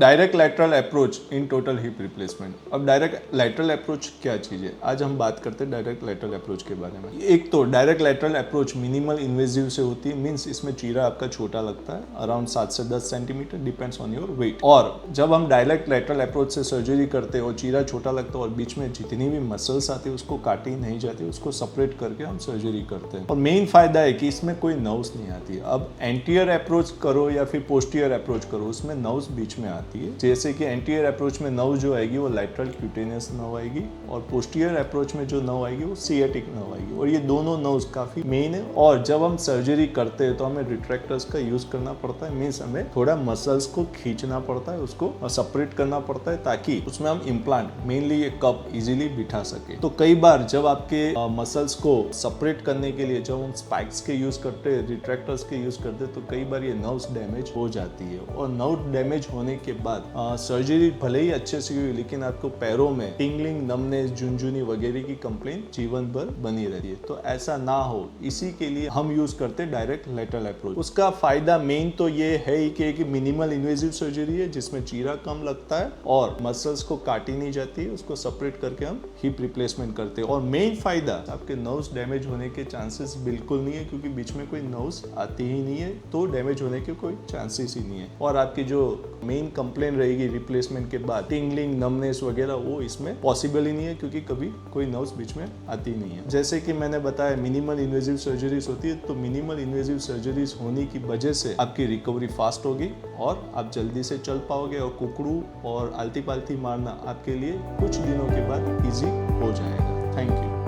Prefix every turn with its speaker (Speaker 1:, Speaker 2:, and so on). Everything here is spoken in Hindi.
Speaker 1: Direct lateral approach in total hip replacement. अब डायरेक्ट लैटरल अप्रोच क्या चीज़ है, आज हम बात करते हैं डायरेक्ट लैटरल अप्रोच के बारे में। एक तो direct lateral approach minimal invasive से होती है, मीन्स इसमें चीरा आपका छोटा लगता है, अराउंड 7 से 10 centimetre, depends on your weight. और जब हम डायरेक्ट लैटरल अप्रोच से सर्जरी करते हैं और चीरा छोटा लगता है और बीच में जितनी भी मसल्स आती है उसको काटी नहीं जाती, उसको सेपरेट करके हम सर्जरी करते हैं। और मेन फायदा है कि इसमें कोई नर्व्स नहीं आती है। अब एंटीरियर अप्रोच करो या फिर पोस्टीरियर अप्रोच करो, उसमें नर्व्स बीच में आती है। जैसे कि एंटीरियर अप्रोच में नर्व जो आएगी वो लैटरल क्यूटेनियस नर्व आएगी और पोस्टीरियर अप्रोच में जो नर्व आएगी वो सिएटिक नर्व आएगी। और ये दोनों नर्व्स काफी मेन है। और जब हम सर्जरी करते हैं तो हमें रिट्रैक्टर्स का यूज करना पड़ता है, मीन्स हमें थोड़ा मसल्स को खींचना पड़ता है, उसको सेपरेट करना पड़ता है ताकि उसमें हम इम्प्लांट मेनली ये कप इजीली बिठा सके। तो कई बार जब आपके मसल्स को सेपरेट करने के लिए जब हम स्पाइक्स के यूज करते हैं, रिट्रैक्टर्स के यूज करते हैं, तो कई बार ये नर्व्स डैमेज हो जाती है। और नर्व डैमेज होने के बाद सर्जरी भले ही अच्छे से हुई लेकिन आपको पैरों में टिंगलिंग, नमनेस, झुनझुनी वगैरह की कंप्लेन जीवन भर बनी रहती है। तो ऐसा ना हो, इसी के लिए हम यूज करते हैं डायरेक्ट लैटरल अप्रोच। उसका फायदा मेन तो ये है ही कि मिनिमल इन्वेजिव सर्जरी है जिसमें चीरा कम लगता है और मसल्स को काटी नहीं जाती है, उसको सेपरेट करके हम हिप रिप्लेसमेंट करते हैं। और मेन फायदा आपके नर्व्स डैमेज होने के चांसेस बिल्कुल नहीं है, क्योंकि बीच में कोई नर्व्स आती ही नहीं है, तो डैमेज होने के कोई चांसेस ही नहीं है। और आपकी जो मेन कंप्लेन रहेगी रिप्लेसमेंट के बाद, टिंगलिंग, नमनेस वगैरह, वो इसमें पॉसिबल ही नहीं है, क्योंकि कभी कोई नर्व्स बीच में आती नहीं है। जैसे कि मैंने बताया मिनिमल इन्वेजिव सर्जरीज होती है, तो मिनिमल इन्वेजिव सर्जरीज होने की वजह से आपकी रिकवरी फास्ट होगी और आप जल्दी से चल पाओगे और कुकड़ू और आलती पालती मारना आपके लिए कुछ दिनों के बाद इजी हो जाएगा। Thank you.